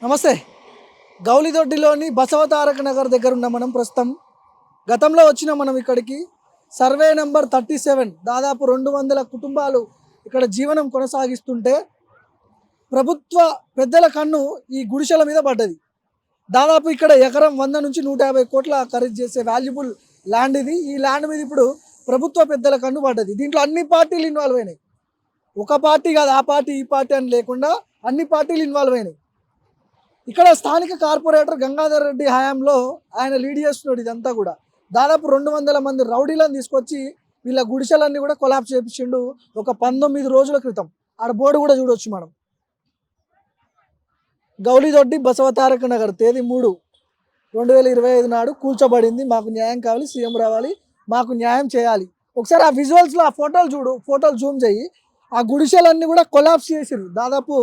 నమస్తే. గౌలిదొడ్డిలోని బసవతారక నగర్ దగ్గర ఉన్న మనం ప్రస్తుతం. గతంలో వచ్చిన మనం ఇక్కడికి సర్వే నెంబర్ 37 దాదాపు 200 కుటుంబాలు ఇక్కడ జీవనం కొనసాగిస్తుంటే ప్రభుత్వ పెద్దల కన్ను ఈ గుడిసెల మీద పడ్డది. దాదాపు ఇక్కడ ఎకరం 100 నుంచి 150 కోట్ల ఖరీదు చేసే వాల్యుబుల్ ల్యాండ్ ఇది. ఈ ల్యాండ్ మీద ఇప్పుడు ప్రభుత్వ పెద్దల కన్ను పడ్డది. దీంట్లో అన్ని పార్టీలు ఇన్వాల్వ్ అయినాయి. ఒక పార్టీ కాదు, ఆ పార్టీ ఈ పార్టీ అని లేకుండా అన్ని పార్టీలు ఇన్వాల్వ్ అయినాయి. ఇక్కడ స్థానిక కార్పొరేటర్ గంగాధర్ రెడ్డి హయాంలో ఆయన లీడ్ చేస్తున్నాడు ఇదంతా కూడా. దాదాపు 200 మంది రౌడీలను తీసుకొచ్చి వీళ్ళ గుడిసెలన్నీ కూడా కొలాప్స్ చేపించిండు ఒక 19 రోజుల క్రితం. ఆడ బోర్డు కూడా చూడవచ్చు మనం. గౌలిదొడ్డి బసవతారక నగర్ తేదీ 3 2025 నాడు కూల్చబడింది. మాకు న్యాయం కావాలి, సీఎం రావాలి, మాకు న్యాయం చేయాలి. ఒకసారి ఆ విజువల్స్లో ఆ ఫోటోలు చూడు, ఫోటోలు జూమ్ చేయి. ఆ గుడిసెలన్నీ కూడా కొలాప్స్ చేసిరు. దాదాపు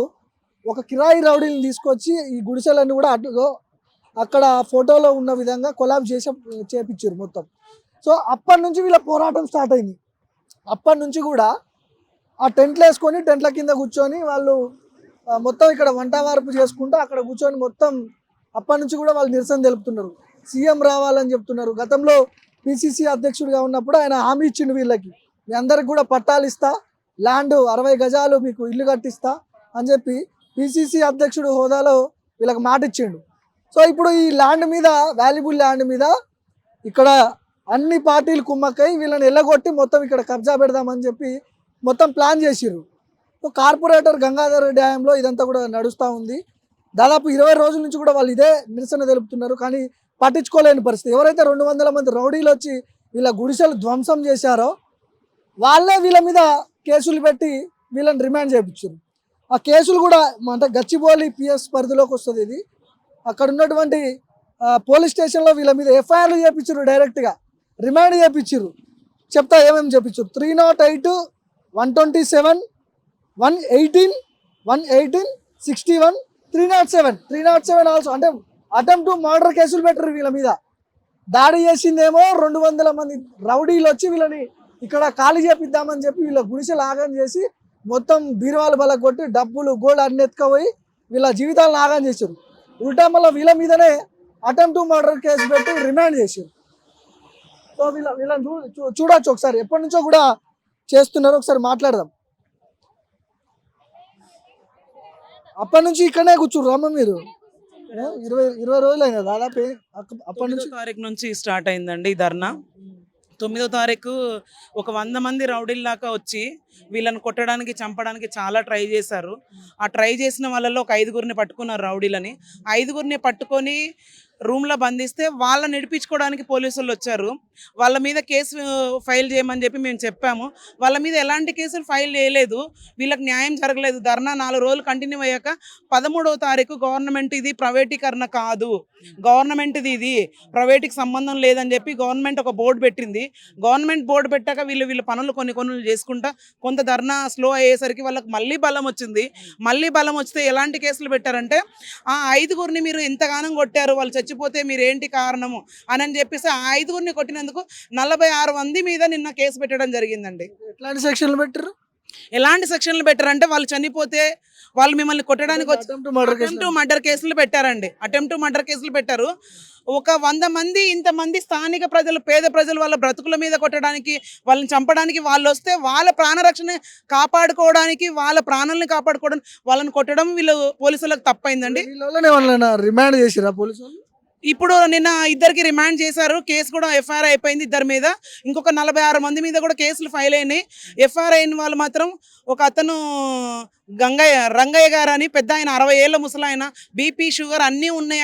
ఒక కిరాయి రౌడీని తీసుకొచ్చి ఈ గుడిసెలన్నీ కూడా అక్కడ ఫోటోలో ఉన్న విధంగా కొలాప్స్ చేపించారు మొత్తం. సో అప్పటి నుంచి వీళ్ళ పోరాటం స్టార్ట్ అయింది. అప్పటి నుంచి కూడా ఆ టెంట్లు వేసుకొని టెంట్ల కింద కూర్చొని వాళ్ళు మొత్తం ఇక్కడ వంట వార్పు చేసుకుంటూ అక్కడ కూర్చొని మొత్తం అప్పటి నుంచి కూడా వాళ్ళు నిరసన తెలుపుతున్నారు. సీఎం రావాలని చెప్తున్నారు. గతంలో పిసిసి అధ్యక్షుడిగా ఉన్నప్పుడు ఆయన హామీ ఇచ్చిండు వీళ్ళకి, మీ అందరికి కూడా పట్టాలు ఇస్తా, ల్యాండ్ 60 గజాలు మీకు ఇల్లు కట్టిస్తా అని చెప్పి పిసిసి అధ్యక్షుడు హోదాలో వీళ్ళకి మాట ఇచ్చిండు. సో ఇప్పుడు ఈ ల్యాండ్ మీద, వాల్యుబుల్ ల్యాండ్ మీద ఇక్కడ అన్ని పార్టీలు కుమ్మక్కై వీళ్ళని ఎల్లగొట్టి మొత్తం ఇక్కడ కబ్జా పెడదామని చెప్పి మొత్తం ప్లాన్ చేసిర్రు. సో కార్పొరేటర్ గంగాధర్ రెడ్డి హయాంలో ఇదంతా కూడా నడుస్తూ ఉంది. దాదాపు 20 రోజుల నుంచి కూడా వాళ్ళు ఇదే నిరసన తెలుపుతున్నారు. కానీ పట్టించుకోలేని పరిస్థితి. ఎవరైతే 200 మంది రౌడీలు వచ్చి వీళ్ళ గుడిసెలు ధ్వంసం చేశారో వాళ్ళే వీళ్ళ మీద కేసులు పెట్టి వీళ్ళని రిమాండ్ చేయించారు. ఆ కేసులు కూడా అంటే గచ్చిబౌలి పిఎస్ పరిధిలోకి వస్తుంది ఇది. అక్కడ ఉన్నటువంటి పోలీస్ స్టేషన్లో వీళ్ళ మీద ఎఫ్ఐఆర్లు చేయించారు, డైరెక్ట్గా రిమాండ్ చేయించారు. చెప్తా ఏమేమి చేయించారు. 308, 127, 118, 118, 61, 307 ఆల్సో. అంటే అటెంప్ట్ టు మర్డర్ కేసులు పెట్టారు వీళ్ళ మీద. దాడి చేసిందేమో 200 మంది రౌడీలు వచ్చి వీళ్ళని ఇక్కడ ఖాళీ చేపిద్దామని చెప్పి వీళ్ళ గుడిసెలు ఆగం చేసి మొత్తం బీరువాలు బల కొట్టి డబ్బులు గోల్డ్ అన్ని ఎత్తుకపోయి వీళ్ళ జీవితాలను ఆగం చేశారు. ఉల్టా మళ్ళీ వీళ్ళ మీదనే అటెంప్ట్ టు మర్డర్ కేసు పెట్టి రిమాండ్ చేశారు. సో వీళ్ళని చూడొచ్చు ఒకసారి. ఎప్పటి నుంచో కూడా చేస్తున్నారు. ఒకసారి మాట్లాడదాం. అప్పటి నుంచి ఇక్కడనే కూర్చుర్రు అమ్మ మీరు. 20 రోజులు అయినా దాదాపు. అప్పటి నుంచి 9వ తారీఖు నుంచి స్టార్ట్ అయిందండి ఈ ధర్నా. 9వ తారీఖు ఒక 100 మంది రౌడీల్లాగా వచ్చి వీళ్ళని కొట్టడానికి, చంపడానికి చాలా ట్రై చేశారు. ఆ ట్రై చేసిన వాళ్ళలో ఒక 5గురిని పట్టుకున్నారు రౌడీలని. 5గురిని పట్టుకొని రూమ్లో బంధిస్తే వాళ్ళని నడిపించుకోవడానికి పోలీసులు వచ్చారు. వాళ్ళ మీద కేసు ఫైల్ చేయమని చెప్పి మేము చెప్పాము. వాళ్ళ మీద ఎలాంటి కేసులు ఫైల్ చేయలేదు. వీళ్ళకి న్యాయం జరగలేదు. ధర్నా 4 రోజులు కంటిన్యూ అయ్యాక 13వ తారీఖు గవర్నమెంట్ ఇది ప్రైవేటీకరణ కాదు, గవర్నమెంట్ది ఇది, ప్రైవేట్కి సంబంధం లేదని చెప్పి గవర్నమెంట్ ఒక బోర్డు పెట్టింది. గవర్నమెంట్ బోర్డు పెట్టాక వీళ్ళ పనులు కొన్ని చేసుకుంటా కొంత ధర్నా స్లో అయ్యేసరికి వాళ్ళకి మళ్ళీ బలం వచ్చింది. మళ్ళీ బలం వస్తే ఎలాంటి కేసులు పెట్టారంటే, ఆ 5గురిని మీరు ఎంతగానం కొట్టారు, వాళ్ళు చచ్చిపోతే మీరేంటి కారణము అని చెప్పేసి ఆ 5గురిని కొట్టినందుకు 46 మంది మీద నిన్న కేసు పెట్టడం జరిగిందండి. ఎట్లాంటి సెక్షన్లు పెట్టారు? ఎలాంటి సెక్షన్లు పెట్టారంటే, వాళ్ళు చనిపోతే వాళ్ళు మిమ్మల్ని కొట్టడానికి వచ్చి అటెంప్ట్ టు మర్డర్ కేసులు పెట్టారండి. అటెంప్ట్ టు మర్డర్ కేసులు పెట్టారు. ఒక 100 మంది, ఇంతమంది స్థానిక ప్రజలు, పేద ప్రజలు వాళ్ళ బ్రతుకుల మీద కొట్టడానికి, వాళ్ళని చంపడానికి వాళ్ళు వస్తే వాళ్ళ ప్రాణరక్షణ కాపాడుకోవడానికి, వాళ్ళ ప్రాణాలను కాపాడుకోవడానికి వాళ్ళని కొట్టడం వీళ్ళు పోలీసులకు తప్పైందండి. రిమాండ్ చేసిరా పోలీసులు? ఇప్పుడు నిన్న 2కి రిమాండ్ చేశారు. కేసు కూడా ఎఫ్ఐఆర్ అయిపోయింది 2 మీద. ఇంకొక 46 మంది మీద కూడా కేసులు ఫైల్ అయినాయి. ఎఫ్ఐఆర్ అయిన వాళ్ళు మాత్రం ఒక అతను రంగయ్య గారు అని పెద్ద ఆయన, 60 ఏళ్ళ ముసలాయన, బీపీ షుగర్ అన్నీ ఉన్నాయి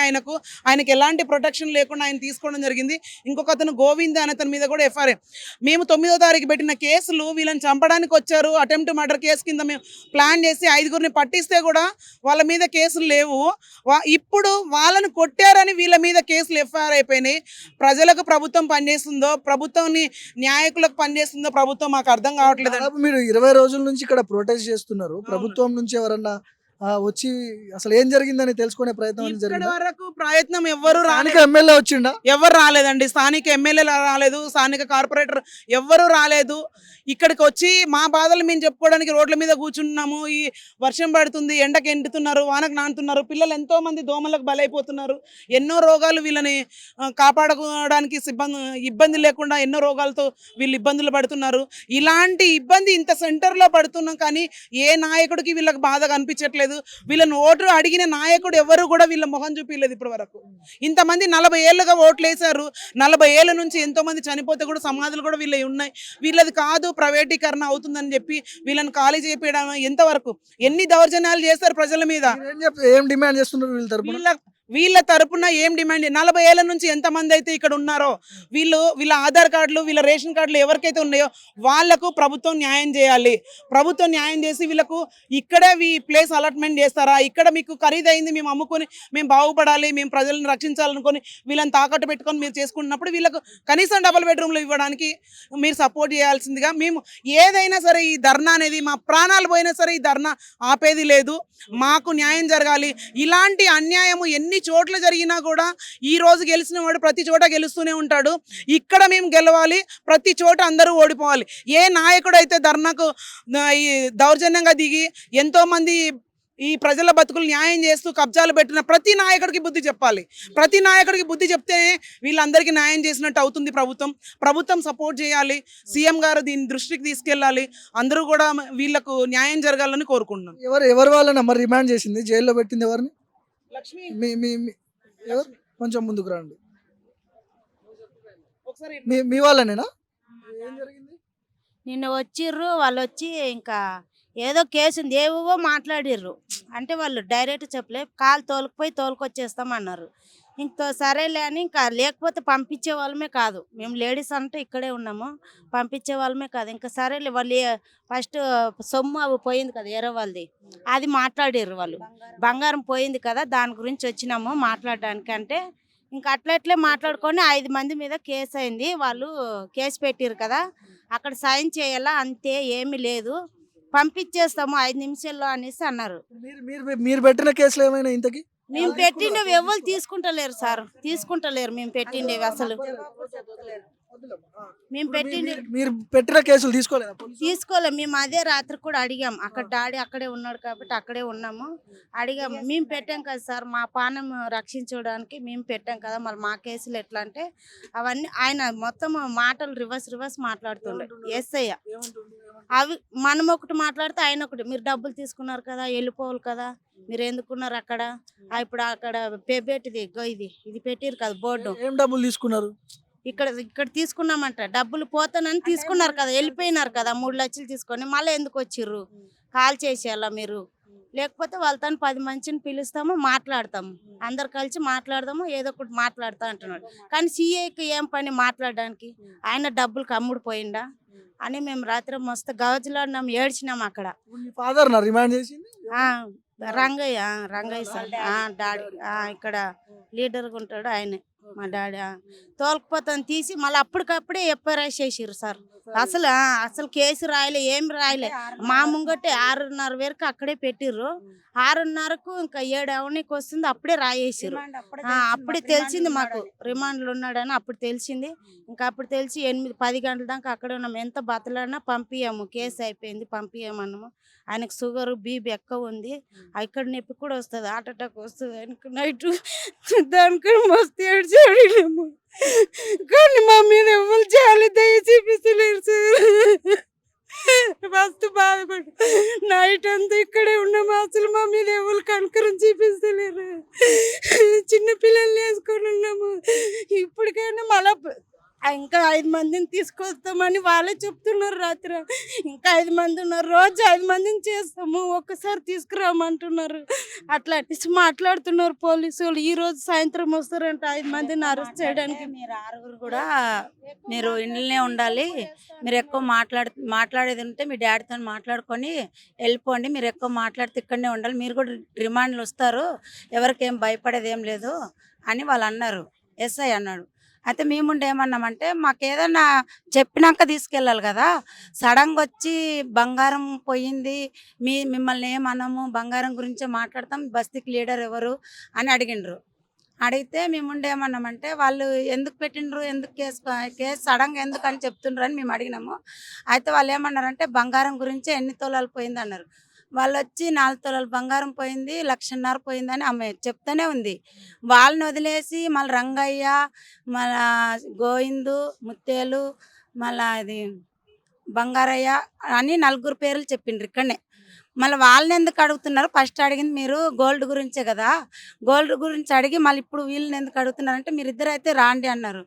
ఆయనకి ఎలాంటి ప్రొటెక్షన్ లేకుండా ఆయన తీసుకోవడం జరిగింది. ఇంకొక అతను గోవింద్ అనే అతని మీద కూడా ఎఫ్ఐఆర్. మేము 9వ తారీఖు పెట్టిన కేసులు వీళ్ళని చంపడానికి వచ్చారు, అటెంప్ట్ మర్డర్ కేసు కింద మేము ప్లాన్ చేసి 5గురిని పట్టిస్తే కూడా వాళ్ళ మీద కేసులు లేవు. ఇప్పుడు వాళ్ళని కొట్టారని వీళ్ళ మీద కేసులు ఎఫ్ఐఆర్ అయిపోయినాయి. ప్రజలకు ప్రభుత్వం పనిచేస్తుందో, ప్రభుత్వాన్ని న్యాయకులకు పనిచేస్తుందో ప్రభుత్వం మాకు అర్థం కావట్లేదు. మీరు 20 రోజుల నుంచి ఇక్కడ ప్రొటెస్ట్ చేస్తున్నారు. ప్రభుత్వం నుంచి ఎవరన్నా వచ్చి అసలు ఏం జరిగిందని తెలుసుకునే ప్రయత్నం అనేది ఇప్పటి జరిగిందా? వరకు ప్రయత్నం ఎవ్వరు స్థానిక రాలేదు. ఎమ్మెల్యే వచ్చిండా? ఎవరు రాలేదండి. స్థానిక ఎమ్మెల్యేలు రాలేదు, స్థానిక కార్పొరేటర్ ఎవ్వరూ రాలేదు. ఇక్కడికి వచ్చి మా బాధలు మేము చెప్పుకోవడానికి రోడ్ల మీద కూర్చున్నాము. ఈ వర్షం పడుతుంది, ఎండకు ఎండుతున్నారు, వానకు నానుతున్నారు, పిల్లలు ఎంతో మంది దోమలకు బలైపోతున్నారు. ఎన్నో రోగాలు వీళ్ళని కాపాడుకోవడానికి ఇబ్బంది లేకుండా ఎన్నో రోగాలతో వీళ్ళు ఇబ్బందులు పడుతున్నారు. ఇలాంటి ఇబ్బంది ఇంత సెంటర్లో పడుతున్నాం కానీ ఏ నాయకుడికి వీళ్ళకి బాధ కనిపించట్లేదు. వీళ్ళని ఓటు అడిగిన నాయకుడు ఎవరు కూడా వీళ్ళ మొహం చూపించలేదు ఇప్పటి వరకు. ఇంతమంది 40 ఏళ్ళుగా ఓట్లు వేశారు. 40 ఏళ్ళ నుంచి ఎంతో మంది చనిపోతే కూడా సమాధులు కూడా వీళ్ళవి ఉన్నాయి. వీళ్ళది కాదు ప్రైవేటీకరణ అవుతుందని చెప్పి వీళ్ళని ఖాళీ చేపించడం ఎంతవరకు? ఎన్ని దౌర్జన్యాలు చేస్తారు ప్రజల మీద. ఏం డిమాండ్ చేస్తున్నారు వీళ్ళ తరపున? వీళ్ళ తరపున ఏం డిమాండ్? 40 ఏళ్ళ నుంచి ఎంతమంది అయితే ఇక్కడ ఉన్నారో వీళ్ళ ఆధార్ కార్డులు, వీళ్ళ రేషన్ కార్డులు ఎవరికైతే ఉన్నాయో వాళ్లకు ప్రభుత్వం న్యాయం చేయాలి. ప్రభుత్వం న్యాయం చేసి వీళ్ళకు ఇక్కడే ప్లేస్ అలాట్మెంట్ చేస్తారా? ఇక్కడ మీకు ఖరీదైంది మేము అమ్ముకొని మేము బాగుపడాలి, మేము ప్రజలను రక్షించాలనుకొని వీళ్ళని తాకట్టు పెట్టుకొని మీరు చేసుకుంటున్నప్పుడు వీళ్ళకు కనీసం డబుల్ బెడ్రూమ్లు ఇవ్వడానికి మీరు సపోర్ట్ చేయాల్సిందిగా. మేము ఏదైనా సరే ఈ ధర్నా అనేది మా ప్రాణాలు పోయినా సరే ఈ ధర్నా ఆపేది లేదు. మాకు న్యాయం జరగాలి. ఇలాంటి అన్యాయము ఎన్ని చోట్ల జరిగినా కూడా ఈ రోజు గెలిచిన వాడు ప్రతి చోట గెలుస్తూనే ఉంటాడు. ఇక్కడ మేము గెలవాలి, ప్రతి చోట అందరూ ఓడిపోవాలి. ఏ నాయకుడు అయితే ధర్నాకు ఈ దౌర్జన్యంగా దిగి ఎంతో మంది ఈ ప్రజల బతుకులు న్యాయం చేస్తూ కబ్జాలు పెట్టిన ప్రతి నాయకుడికి బుద్ధి చెప్పాలి. ప్రతి నాయకుడికి బుద్ధి చెప్తేనే వీళ్ళందరికీ న్యాయం చేసినట్టు అవుతుంది. ప్రభుత్వం సపోర్ట్ చేయాలి. సీఎం గారు దీని దృష్టికి తీసుకెళ్ళాలి. అందరూ కూడా వీళ్ళకు న్యాయం జరగాలని కోరుకుంటున్నాం. ఎవరు వాళ్ళని మరి రిమాండ్ చేసింది, జైల్లో పెట్టింది ఎవరిని? లక్ష్మి మీ మీ మీ- ఎవరు? కొంచెం ముందుకు రండి. ఒకసారి మీ వాళ్ళనేనా? ఏం జరిగింది? నిన్న వచ్చిర్రు వాళ్ళు వచ్చి ఇంకా ఏదో కేసు ఉంది ఏవో మాట్లాడిర్రు. అంటే వాళ్ళు డైరెక్ట్ చెప్పలే, కాలు తోలుకుపోయి తోలుకొచ్చేస్తామన్నారు. ఇంకో సరేలే అని ఇంకా లేకపోతే పంపించే వాళ్ళమే కాదు, మేము లేడీస్ అంటే ఇక్కడే ఉన్నాము, పంపించే వాళ్ళమే కాదు. ఇంకా సరేలే వాళ్ళు ఫస్ట్ సొమ్ము అవి పోయింది కదా వేరే వాళ్ళది, అది మాట్లాడిర్రు వాళ్ళు. బంగారం పోయింది కదా దాని గురించి వచ్చినాము మాట్లాడడానికి అంటే ఇంకా అట్లట్లే మాట్లాడుకొని 5 మంది మీద కేసు అయింది. వాళ్ళు కేసు పెట్టిర్రు కదా, అక్కడ సైన్ చేయాలా అంతే, ఏమీ లేదు, పంపించేస్తాము 5 నిమిషాల్లో అనేసి అన్నారు. మీరు పెట్టిన కేసులు ఏమైనా ఇంతకి? మేము పెట్టిండేవి ఎవరు తీసుకుంటలేరు సార్, తీసుకుంటలేరు. మేము పెట్టిండేవి అసలు మేము పెట్టిండే మీరు పెట్టిన కేసులు తీసుకోలేదా? తీసుకోలేము. మేము అదే రాత్రి కూడా అడిగాం, అక్కడ డాడీ అక్కడే ఉన్నాడు కాబట్టి అక్కడే ఉన్నాము, అడిగాము. మేము పెట్టాం కదా సార్, మా పానం రక్షించడానికి మేము పెట్టాం కదా, మరి మా కేసులు ఎట్లా అంటే అవన్నీ ఆయన మొత్తం మాటలు రివర్స్ మాట్లాడుతుండే ఎస్ఐ. అవి మనం ఒకటి మాట్లాడితే ఆయన ఒకటి, మీరు డబ్బులు తీసుకున్నారు కదా వెళ్ళిపోవాలి కదా, మీరు ఎందుకున్నారు అక్కడ, ఇప్పుడు అక్కడ పెబెట్టిది ఇది పెట్టిరు కదా బోర్డు, ఏం డబ్బులు తీసుకున్నారు? ఇక్కడ తీసుకున్నామంట, డబ్బులు పోతానని తీసుకున్నారు కదా, వెళ్ళిపోయినారు కదా 3 లక్షలు తీసుకొని, మళ్ళీ ఎందుకు వచ్చిర్రు? కాల్ చేసేయాలా మీరు, లేకపోతే వాళ్ళతో 10 మందిని పిలుస్తాము మాట్లాడతాము, అందరు కలిసి మాట్లాడదాము, ఏదో ఒకటి మాట్లాడతా అంటున్నాడు. కానీ సిఐకి ఏం పని మాట్లాడడానికి, ఆయన డబ్బులకు అమ్ముడు పోయిందా అని మేము రాత్రి మస్తు గవజలాడినాం, ఏడ్చినాం అక్కడ. ఫాదర్ నా రిమాండ్ చేసింది రంగయ్య సార్ డాడీ ఇక్కడ లీడర్గా ఉంటాడు ఆయనే మా డాడీ. తోలుకుపోతాను తీసి మళ్ళీ అప్పటికప్పుడే ఎఫ్ఐఆర్ చేసిర్రు సార్. అసలు కేసు రాయలే, ఏం రాయలే. మా ముంగటే 6:30 వరకు అక్కడే పెట్టిర్రు. 6:30కు ఇంకా 7 అవనికి వస్తుంది, అప్పుడే రాయేసారు. అప్పుడే తెలిసింది మాకు రిమాండ్లో ఉన్నాడని, అప్పుడు తెలిసింది. ఇంకా అప్పుడు తెలిసి 8-10 గంటల దాకా అక్కడే ఉన్నాము. ఎంత బతలాడినా పంపించాము, కేసు అయిపోయింది పంపించామన్నాము. ఆయనకు షుగర్ బీపీ ఎక్కువ ఉంది, ఇక్కడ నొప్పి కూడా వస్తుంది, హార్ట్ అటాక్ వస్తుంది ఆయనకు నైట్. దానికి మస్తు ఏడ్చాము కానీ మా మీద ఎవరు చాలా దయ చూపిస్తలేరు సార్. మస్తు బాధపడి నైట్ అంతా ఇక్కడే ఉన్నాము, అసలు మా మీద ఎవరు కనకరం చూపిస్తలేరు. చిన్న పిల్లల్ని వేసుకొని ఉన్నాము. ఇప్పటికైనా మళ్ళా ఇంకా 5 మందిని తీసుకొస్తామని వాళ్ళే చెప్తున్నారు. రాత్రి ఇంకా 5 మంది ఉన్నారు, రోజు 5 మందిని చేస్తాము, ఒక్కసారి తీసుకురామంటున్నారు. అట్లా మాట్లాడుతున్నారు పోలీసు వాళ్ళు. ఈ రోజు సాయంత్రం వస్తారంట 5 మందిని అరెస్ట్ చేయడానికి. మీరు 6గురు కూడా మీరు ఇంట్లోనే ఉండాలి, మీరు ఎక్కువ మాట్లాడేది ఉంటే మీ డాడీతో మాట్లాడుకొని వెళ్ళిపోండి, మీరు ఎక్కువ మాట్లాడితే ఇక్కడనే ఉండాలి, మీరు కూడా రిమాండ్లు వస్తారు, ఎవరికేం భయపడేది ఏం లేదు అని వాళ్ళు అన్నారు. ఎస్ఐ అన్నాడు. అయితే మేముండి ఏమన్నామంటే మాకు ఏదన్నా చెప్పినాక తీసుకెళ్ళాలి కదా, సడన్గా వచ్చి బంగారం పోయింది, మిమ్మల్ని ఏమన్నాము, బంగారం గురించే మాట్లాడతాం, బస్తీకి లీడర్ ఎవరు అని అడిగిండ్రు. అడిగితే మేముండి ఏమన్నామంటే వాళ్ళు ఎందుకు పెట్టిండ్రు, ఎందుకు కేసు సడన్గా ఎందుకు అని చెప్తుండ్రు అని మేము అడిగినాము. అయితే వాళ్ళు ఏమన్నారంటే బంగారం గురించి ఎన్ని తొలాలు పోయింది అన్నారు. వాళ్ళు వచ్చి 4 తొలాలు బంగారం పోయింది, 1,50,000 పోయిందని ఆమె చెప్తూనే ఉంది. వాళ్ళని వదిలేసి మళ్ళీ రంగయ్య, మళ్ళా గోవిందు, ముత్తేలు, మళ్ళా అది బంగారయ్య అని 4 పేర్లు చెప్పిండ్రు ఇక్కడనే. మళ్ళీ వాళ్ళని ఎందుకు అడుగుతున్నారు, ఫస్ట్ అడిగింది మీరు గోల్డ్ గురించే కదా, గోల్డ్ గురించి అడిగి మళ్ళీ ఇప్పుడు వీళ్ళని ఎందుకు అడుగుతున్నారంటే మీరిద్దరు అయితే రాండి అన్నారు.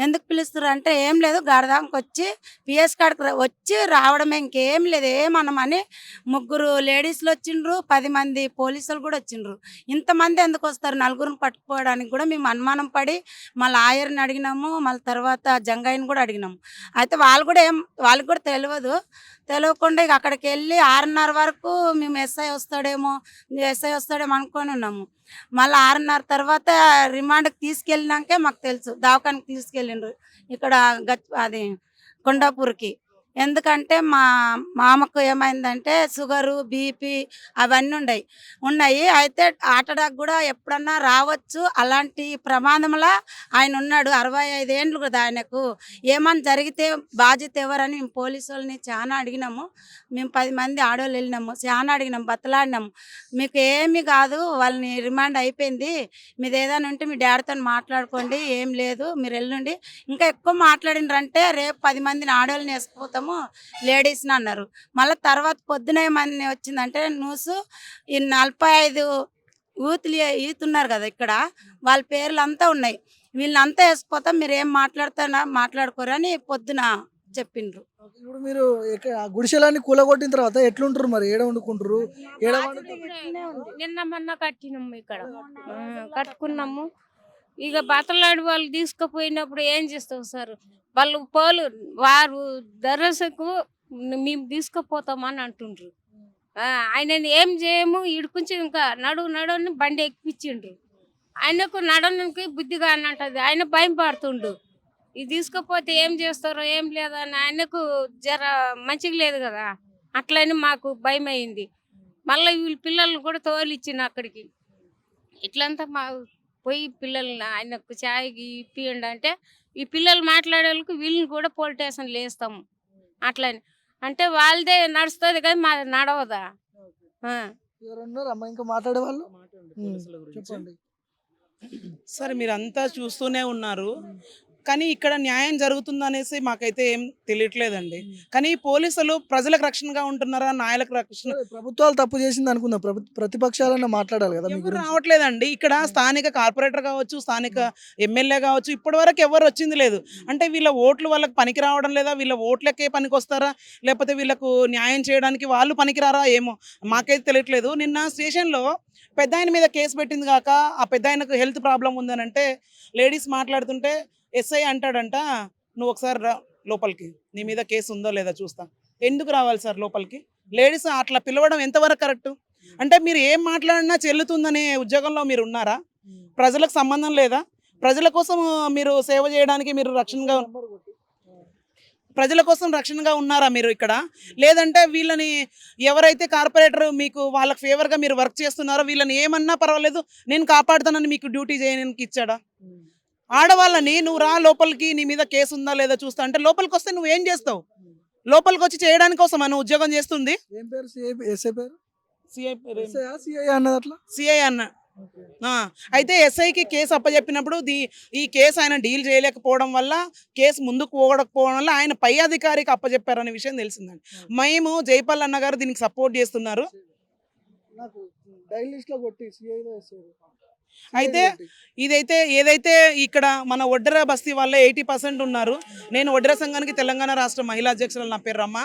ఎందుకు పిలుస్తారు అంటే ఏం లేదు, గాడదానికి వచ్చి పిఎస్ కాడికి వచ్చి రావడమే, ఇంకేం లేదు, ఏమన్నామని 3 లేడీస్లు వచ్చిండ్రు, 10 మంది పోలీసులు కూడా వచ్చిండ్రు. ఇంతమంది ఎందుకు వస్తారు, 4 పట్టుకోవడానికి కూడా మేము అనుమానం పడి మళ్ళీ ఆయర్ని అడిగినాము, మళ్ళీ తర్వాత జంగాయిని కూడా అడిగినాము. అయితే వాళ్ళకి కూడా తెలియకుండా ఇక అక్కడికి వెళ్ళి 6:30 వరకు మేము ఎస్ఐ వస్తాడేమో అనుకొని ఉన్నాము. మళ్ళీ 6:30 తర్వాత రిమాండ్కి తీసుకెళ్ళినాకే మాకు తెలుసు దవాఖానకి తీసుకెళ్ళిండ్రు ఇక్కడ అది కొండాపూర్కి. ఎందుకంటే మా మామకు ఏమైందంటే షుగరు, బీపీ అవన్నీ ఉన్నాయి. అయితే హార్ట్ అటాక్ కూడా ఎప్పుడన్నా రావచ్చు, అలాంటి ప్రమాదంలో ఆయన ఉన్నాడు. 65 ఏండ్లు కదా ఆయనకు. ఏమన్నా జరిగితే బాధ్యత ఎవరని మేము పోలీసు వాళ్ళని చాలా అడిగినాము. మేము 10 మంది ఆడవాళ్ళు వెళ్ళినాము, చాలా అడిగినాము, బతలాడినాము. మీకు ఏమి కాదు, వాళ్ళని రిమాండ్ అయిపోయింది, మీది ఏదైనా ఉంటే మీ డాడీతో మాట్లాడుకోండి, ఏం లేదు మీరు వెళ్ళండి. ఇంకా ఎక్కువ మాట్లాడినరంటే రేపు 10 మందిని ఆడవాళ్ళని వేసుకుపోతాము, లేడీస్ని అన్నారు. మళ్ళీ తర్వాత పొద్దున ఏమని వచ్చిందంటే న్యూస్, ఈ 45 యూత్ ఉన్నారు కదా ఇక్కడ, వాళ్ళ పేర్లు అంతా ఉన్నాయి, వీళ్ళంతా వేసుకుపోతాం, మీరు ఏం మాట్లాడుకోరని పొద్దున చెప్పిండ్రు. ఇప్పుడు మీరు గుడిసెలన్నీ కూలగొట్టిన తర్వాత ఎట్లుంటారు మరి, ఏడ వండుకుంటారు, ఏడ నిన్న మొన్న కట్టినాము ఇక్కడ, కట్టుకున్నాము. ఇక బతలాడి వాళ్ళు తీసుకుపోయినప్పుడు ఏం చేస్తావు సార్, వారు దరసకు మేము తీసుకుపోతామని అంటుండ్రు. ఆయనని ఏం చేయము, ఇడుకుంచి ఇంకా నడుని బండి ఎక్కిపించిండ్రు. ఆయనకు నడవడానికి బుద్ధిగా అని అంటది, ఆయన భయం పడుతుండు. ఇది తీసుకుపోతే ఏం చేస్తారో ఏం లేదని ఆయనకు జర మంచిగా లేదు కదా, అట్లని మాకు భయం అయింది. మళ్ళీ వీళ్ళ పిల్లల్ని కూడా తోలిచ్చిన అక్కడికి. ఇట్లంతా మా పోయి పిల్లల్ని ఆయనకు ఛాయ్కి ఇప్పియండి అంటే, ఈ పిల్లలు మాట్లాడే వాళ్ళకి వీళ్ళని కూడా పోలీస్ స్టేషన్లో వేస్తాము అట్లని అంటే వాళ్ళదే నడుస్తుంది కానీ మాది నడవదా. ఇంకా మాట్లాడే వాళ్ళు చెప్పండి. సరే మీరంతా చూస్తూనే ఉన్నారు, కానీ ఇక్కడ న్యాయం జరుగుతుందనేసి మాకైతే ఏం తెలియట్లేదండి. కానీ పోలీసులు ప్రజలకు రక్షణగా ఉంటున్నారా, నాయకులకు రక్షణ? ప్రభుత్వాలు తప్పు చేసింది అనుకుందాం, ప్రతిపక్షాలన్నా మాట్లాడాలి కదా. ఎవరు రావట్లేదండి ఇక్కడ, స్థానిక కార్పొరేటర్ కావచ్చు, స్థానిక ఎమ్మెల్యే కావచ్చు, ఇప్పటి వరకు ఎవరు వచ్చింది లేదు. అంటే వీళ్ళ ఓట్లు వాళ్ళకి పనికి రావడం లేదా, వీళ్ళ ఓట్లకే పనికి వస్తారా, లేకపోతే వీళ్ళకు న్యాయం చేయడానికి వాళ్ళు పనికిరారా ఏమో మాకైతే తెలియట్లేదు. నిన్న స్టేషన్లో పెద్ద ఆయన మీద కేసు పెట్టింది కాక, ఆ పెద్ద ఆయనకు హెల్త్ ప్రాబ్లం ఉందని అంటే లేడీస్ మాట్లాడుతుంటే ఎస్ఐ అంటాడంట, నువ్వు ఒకసారి రా లోపలికి, నీ మీద కేసు ఉందో లేదా చూస్తా. ఎందుకు రావాలి సార్ లోపలికి? లేడీస్ అట్లా పిలవడం ఎంతవరకు కరెక్ట్? అంటే మీరు ఏం మాట్లాడినా చెల్లుతుందనే ఉద్యోగంలో మీరు ఉన్నారా? ప్రజలకు సంబంధం లేదా? ప్రజల కోసం మీరు సేవ చేయడానికి మీరు ప్రజల కోసం రక్షణగా ఉన్నారా మీరు ఇక్కడ? లేదంటే వీళ్ళని ఎవరైతే కార్పొరేటర్ మీకు వాళ్ళకి ఫేవర్గా మీరు వర్క్ చేస్తున్నారో వీళ్ళని ఏమన్నా పర్వాలేదు నేను కాపాడుతానని మీకు డ్యూటీ చేయడానికి ఇచ్చాడా? ఆడవాళ్ళని నువ్వు రా లోపలికి, నీ మీద కేసు ఉందా లేదా చూస్తా అంటే లోపలికి వస్తే నువ్వేం చేస్తావు? లోపలికి వచ్చి చేయడానికి కోసం మనం ఉద్యోగం చేస్తుంది. సిఐ అన్న అయితే ఎస్ఐకి కేసు అప్పచెప్పినప్పుడు ఈ కేసు ఆయన డీల్ చేయలేకపోవడం వల్ల, కేసు ముందుకు పోవడం వల్ల ఆయన పై అధికారికి అప్పచెప్పారనే విషయం తెలిసిందండి. మేము జైపాల్ అన్న గారు దీనికి సపోర్ట్ చేస్తున్నారు. అయితే ఏదైతే ఇక్కడ మన ఒడ్డెర బస్తీ వాళ్ళే 80% ఉన్నారు. నేను ఒడ్డెర సంఘానికి తెలంగాణ రాష్ట్ర మహిళా అధ్యక్షురాలు, నా పేరు రమ్మ.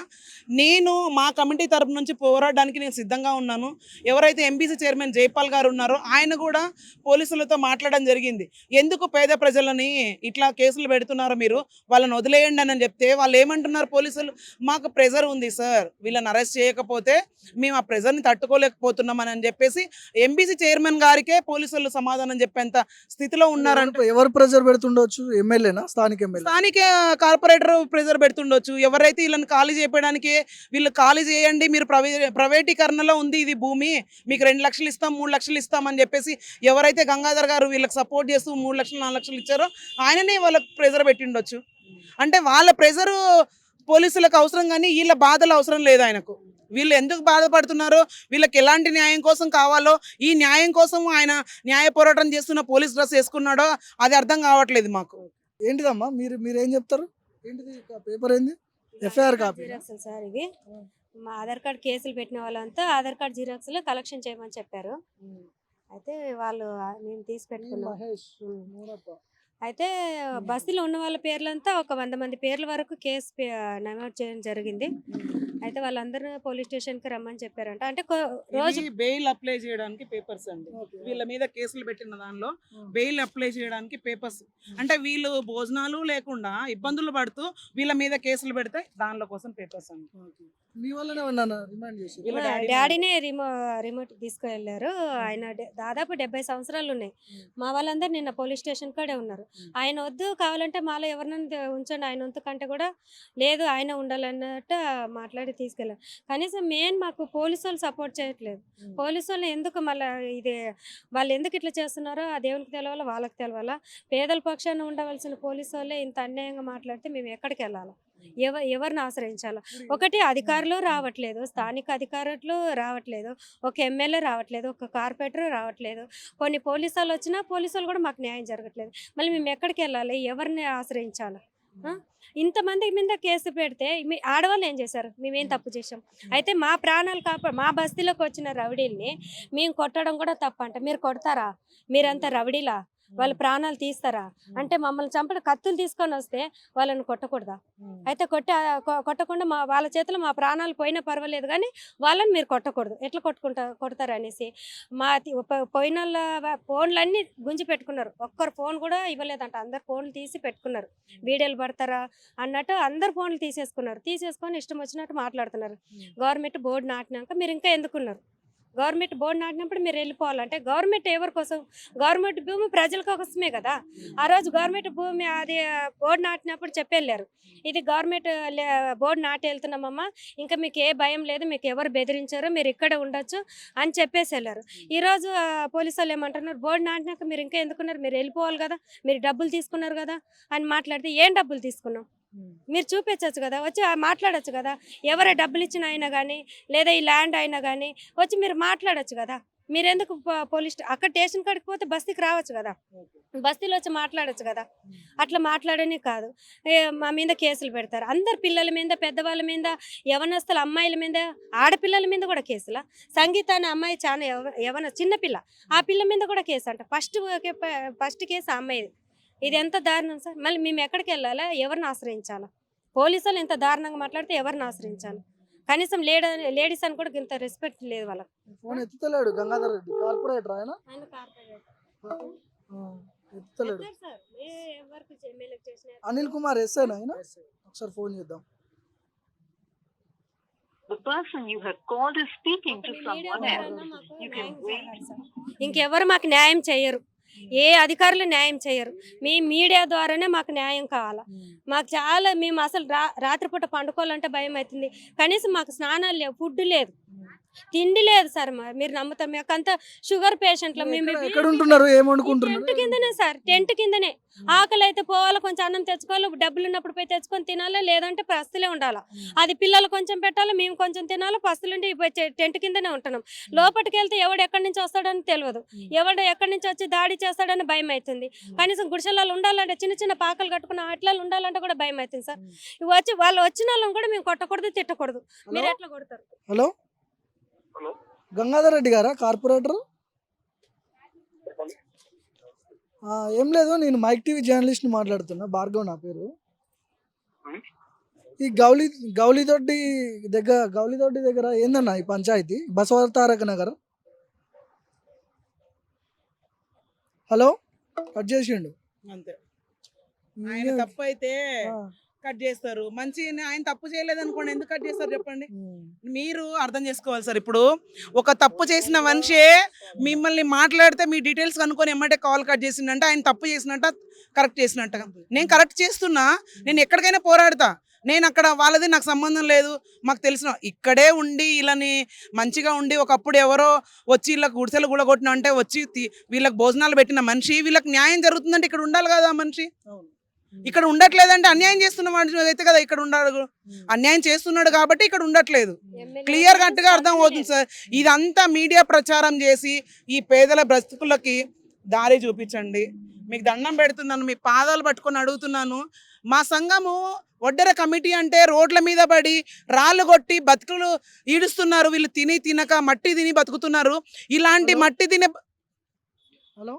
నేను మా కమిటీ తరపు నుంచి పోరాడడానికి నేను సిద్ధంగా ఉన్నాను. ఎవరైతే ఎంబీసీ చైర్మన్ జైపాల్ గారు ఉన్నారో ఆయన కూడా పోలీసులతో మాట్లాడడం జరిగింది. ఎందుకు పేద ప్రజలని ఇట్లా కేసులు పెడుతున్నారో మీరు వాళ్ళని వదిలేయండి అని చెప్తే వాళ్ళు ఏమంటున్నారు పోలీసులు, మాకు ప్రెజర్ ఉంది సార్, వీళ్ళని అరెస్ట్ చేయకపోతే మేము ఆ ప్రెజర్ని తట్టుకోలేకపోతున్నామని చెప్పేసి ఎంబీసీ చైర్మన్ గారికే పోలీసులు సమాధానం చెప్పేంత స్థితిలో ఉన్నారంటే ఎవరు ప్రెజర్ పెడుతుండొచ్చు? ఎమ్మెల్యేనా, స్థానిక ఎమ్మెల్యే? స్థానిక కార్పొరేటర్ ప్రెజర్ పెడుతుండొచ్చు. ఎవరైతే వీళ్ళని ఖాళీ చేయడానికి వీళ్ళు ఖాళీ చేయండి, మీరు ప్రైవేటీకరణలో ఉంది ఇది భూమి, మీకు 2 లక్షలు ఇస్తాం 3 లక్షలు ఇస్తాం అని చెప్పేసి ఎవరైతే గంగాధర్ గారు వీళ్ళకి సపోర్ట్ చేస్తూ 3 లక్షలు 4 లక్షలు ఇచ్చారో ఆయననే వాళ్ళకి ప్రెజర్ పెట్టిండొచ్చు. అంటే వాళ్ళ ప్రెజరు పోలీసులకు అవసరం, కానీ వీళ్ళ బాధలు అవసరం లేదు ఆయనకు. వీళ్ళు ఎందుకు బాధపడుతున్నారో, వీళ్ళకి ఎలాంటి న్యాయం కోసం కావాలో, ఈ న్యాయం కోసం ఆయన న్యాయ పోరాటం చేస్తున్న పోలీస్ డ్రెస్ వేసుకున్నాడో అది అర్థం కావట్లేదు మాకు. ఏంటిదమ్మా మీరు ఏం చెప్తారు? ఏంటిది పేపర్ ఏంది? FIR copy. జిరాక్స్లు సార్ ఇవి. మా ఆధార్ కార్డ్ కేసులు పెట్టిన వాళ్ళంతా ఆధార్ కార్డ్ జిరాక్స్లు కలెక్షన్ చేయమని చెప్పారు. అయితే వాళ్ళు మేము తీసి పెట్టుకున్నాం. మహేష్ ఉమ్. మూడప్ప. అయితే బస్సులో ఉన్న వాళ్ళ పేర్లంతా ఒక 100 మంది పేర్ల వరకు కేసు నమోదు చేయడం జరిగింది. అయితే వాళ్ళందరూ పోలీస్ స్టేషన్ కి రమ్మని చెప్పారంట. అంటే రోజు బెయిల్ అప్లై చేయడానికి పేపర్స్ అండి. Okay. వీళ్ళ మీద కేసులు పెట్టిన దానిలో Hmm. బెయిల్ అప్లై చేయడానికి పేపర్స్. అంటే వీళ్ళు భోజనాలు లేకుండా ఇబ్బందులు పడుతూ వీళ్ళ మీద కేసులు పెడితే దానిలో కోసం పేపర్స్ అండి. Okay. మీ వల్లనే ఉన్నాను రిమాండ్ చేసి. వీళ్ళ మా డాడీనే డాడీనే రిమోట్ తీసుకువెళ్ళారు. ఆయన దాదాపు 70 సంవత్సరాలు ఉన్నాయి. మా వాళ్ళందరూ నిన్న పోలీస్ స్టేషన్ కాడే ఉన్నారు. ఆయన వద్దు, కావాలంటే మాలో ఎవరినైనా ఉంచండి ఆయన వంతు కంటే కూడా లేదు, ఆయన ఉండాలన్నట్టు మాట్లాడి తీసుకెళ్ళారు. కనీసం మెయిన్ మాకు పోలీసు వాళ్ళు సపోర్ట్ చేయట్లేదు. పోలీసు వాళ్ళు ఎందుకు మళ్ళీ ఇది వాళ్ళు ఎందుకు ఇట్లా చేస్తున్నారో ఆ దేవునికి తెలవాలా, వాళ్ళకి తెలవాలా. పేదల పక్షాన ఉండవలసిన పోలీసు వాళ్ళే ఇంత అన్యాయంగా మాట్లాడితే మేము ఎక్కడికి వెళ్ళాలా, ఎవరిని ఆశ్రయించాలా? ఒకటి అధికారులు రావట్లేదు, స్థానిక అధికారులు రావట్లేదు, ఒక ఎమ్మెల్యే రావట్లేదు, ఒక కార్పొరేటర్ రావట్లేదు. కొన్ని పోలీసు వాళ్ళు వచ్చినా పోలీసు వాళ్ళు కూడా మాకు న్యాయం జరగట్లేదు. మళ్ళీ మేము ఎక్కడికి వెళ్ళాలి, ఎవరిని ఆశ్రయించాలి? ఇంతమంది మీద కేసు పెడితే మీ ఆడవాళ్ళు ఏం చేశారు? మేమేం తప్పు చేసాం? అయితే మా ప్రాణాలు మా బస్తీలోకి వచ్చిన రౌడీల్ని మేము కొట్టడం కూడా తప్పంట. మీరు కొడతారా? మీరంతా రౌడీలా? వాళ్ళ ప్రాణాలు తీస్తారా? అంటే మమ్మల్ని చంపడం కత్తులు తీసుకొని వస్తే వాళ్ళని కొట్టకూడదా? అయితే కొట్టకుండా వాళ్ళ చేతిలో మా ప్రాణాలు పోయినా పర్వాలేదు, కానీ వాళ్ళని మీరు కొట్టకూడదు. ఎట్లా కొడతారు అనేసి పోయిన వాళ్ళ ఫోన్లన్నీ గుంజి పెట్టుకున్నారు. ఒక్కరు ఫోన్ కూడా ఇవ్వలేదంట. అందరు ఫోన్లు తీసి పెట్టుకున్నారు. వీడియోలు పడతారా అన్నట్టు అందరు ఫోన్లు తీసేసుకొని ఇష్టం వచ్చినట్టు మాట్లాడుతున్నారు. గవర్నమెంట్ బోర్డు నాటినాక మీరు ఇంకా ఎందుకున్నారు? గవర్నమెంట్ బోర్డు నాటినప్పుడు మీరు వెళ్ళిపోవాలంటే గవర్నమెంట్ ఎవరి కోసం? గవర్నమెంట్ భూమి ప్రజల కోసమే కదా. ఆ రోజు గవర్నమెంట్ భూమి అది బోర్డు నాటినప్పుడు చెప్పెళ్ళారు, ఇది గవర్నమెంట్ బోర్డు నాటి వెళ్తున్నామమ్మా, ఇంకా మీకు ఏ భయం లేదు, మీకు ఎవరు బెదిరించారో మీరు ఇక్కడ ఉండొచ్చు అని చెప్పేసి వెళ్ళారు. ఈరోజు పోలీసు వాళ్ళు ఏమంటున్నారు, బోర్డు నాటినాక మీరు ఇంకా ఎందుకున్నారు, మీరు వెళ్ళిపోవాలి కదా, మీరు డబ్బులు తీసుకున్నారు కదా అని మాట్లాడితే ఏం డబ్బులు తీసుకున్నాం? మీరు చూపించవచ్చు కదా, వచ్చి మాట్లాడచ్చు కదా. ఎవరే డబ్బులు ఇచ్చిన అయినా కానీ లేదా ఈ ల్యాండ్ అయినా కానీ వచ్చి మీరు మాట్లాడచ్చు కదా. మీరెందుకు పోలీస్ అక్కడ స్టేషన్ కాడికి పోతే బస్తీకి రావచ్చు కదా, బస్తీలో వచ్చి మాట్లాడచ్చు కదా. అట్లా మాట్లాడని కాదు, మా మీద కేసులు పెడతారు. అందరు పిల్లల మీద, పెద్దవాళ్ళ మీద, యవనస్తుల అమ్మాయిల మీద, ఆడపిల్లల మీద కూడా కేసులా. సంగీత అనే అమ్మాయి చాలా చిన్నపిల్ల, ఆ పిల్ల మీద కూడా కేసు అంట. ఫస్ట్ కేసు ఆ అమ్మాయిది. ఇది ఎంత దారుణం సార్. మళ్ళీ మేము ఎక్కడికి వెళ్ళాలా, ఎవరిని ఆశ్రయించాలా? పోలీసులు ఇంత దారుణంగా మాట్లాడితే ఎవరిని ఆశ్రయించాలి? కనీసం లేడీస్ అని కూడా ఇంత రెస్పెక్ట్ లేదు వాళ్ళకి. ఫోన్ ఎత్తుతలేడు గంగాధర్ రెడ్డి, కార్పొరేటర్ ఆయన. ఎత్తుతలేడు. అనిల్ కుమార్ ఎస్ఐనా ఆయన? ఒకసారి ఫోన్ చేద్దాం. The person you have called is speaking to someone else. You can wait. ఇంకెవరు మాకు న్యాయం చేయరు, ఏ అధికారులు న్యాయం చేయరు. మీ మీడియా ద్వారానే మాకు న్యాయం కావాలా. మాకు చాలా మేము అసలు రాత్రిపూట పండుకోవాలంటే భయం అవుతుంది. కనీసం మాకు స్నానాలు లేవు, ఫుడ్ లేదు, తిండి లేదు సార్. మీరు నమ్ముతాం, మాకంతా షుగర్ పేషెంట్లు. మేము ఎక్కడ ఉంటున్నారు, ఏం వండుకుంటున్నారు? టెంట్ కిందనే సార్, టెంట్ కిందనే. ఆకలి అయితే పోవాలి, కొంచెం అన్నం తెచ్చుకోవాలి, డబ్బులు ఉన్నప్పుడు పోయి తెచ్చుకొని తినాలి, లేదంటే పస్తులే ఉండాలి. అది పిల్లలు కొంచెం పెట్టాలి, మేము కొంచెం తినాలి, పస్తులుండి టెంట్ కిందనే ఉంటున్నాం. లోపలికి వెళ్తే ఎవడు ఎక్కడి నుంచి వస్తాడని తెలియదు, ఎవడు ఎక్కడి నుంచి వచ్చి దాడి చేస్తాడని భయం అవుతుంది. కనీసం గుడిసెలలో ఉండాలంటే, చిన్న చిన్న పాకలు కట్టుకున్న అట్లలో ఉండాలంటే కూడా భయం అవుతుంది సార్. వాళ్ళు వచ్చిన వాళ్ళని కూడా మేము కొట్టకూడదు, తిట్టకూడదు. మీరు ఎట్లా కొడతారు? హలో, గంగాధర్ రెడ్డి గారా కార్పొరేటర్? ఏం లేదు, నేను మైక్ టీవీ జర్నలిస్ట్ మాట్లాడుతున్నా, భార్గవ్ నా పేరు. ఈ గౌలిదొడ్డి దగ్గర ఏందన్నా ఈ పంచాయతీ? బసవతారక నగర్. హలో, కట్ చేసిండు. అంతే. ఆయన తప్పైతే కట్ చేస్తారు. మంచి ఆయన తప్పు చేయలేదు అనుకోండి, ఎందుకు కట్ చేస్తారు చెప్పండి? మీరు అర్థం చేసుకోవాలి సార్. ఇప్పుడు ఒక తప్పు చేసిన మనిషే మిమ్మల్ని మాట్లాడితే మీ డీటెయిల్స్ కనుక్కొని ఎమ్మటే కాల్ కట్ చేసిందంటే ఆయన తప్పు చేసినట్ట, కరెక్ట్ చేసినట్టుగా. నేను కరెక్ట్ చేస్తున్నా, నేను ఎక్కడికైనా పోరాడతా. నేను అక్కడ వాళ్ళది నాకు సంబంధం లేదు, మాకు తెలిసిన ఇక్కడే ఉండి వీళ్ళని మంచిగా ఉండి ఒకప్పుడు ఎవరో వచ్చి వీళ్ళకి గుడిసెలు గుడగొట్టిన అంటే వచ్చి వీళ్ళకి భోజనాలు పెట్టిన మనిషి వీళ్ళకి న్యాయం జరుగుతుందంటే ఇక్కడ ఉండాలి కదా ఆ మనిషి. ఇక్కడ ఉండట్లేదంటే అన్యాయం చేస్తున్న వాడు అయితే కదా ఇక్కడ ఉండాలి. అన్యాయం చేస్తున్నాడు కాబట్టి ఇక్కడ ఉండట్లేదు. క్లియర్ కట్గా అర్థం అవుతుంది సార్. ఇదంతా మీడియా ప్రచారం చేసి ఈ పేదల బ్రతుకులకి దారి చూపించండి. మీకు దండం పెడుతున్నాను, మీ పాదాలు పట్టుకొని అడుగుతున్నాను. మా సంఘము ఒడ్డెర కమిటీ అంటే రోడ్ల మీద పడి రాళ్ళు కొట్టి బతుకులు ఈడుస్తున్నారు. వీళ్ళు తిని తినక మట్టి తిని బతుకుతున్నారు. ఇలాంటి మట్టి తినే హలో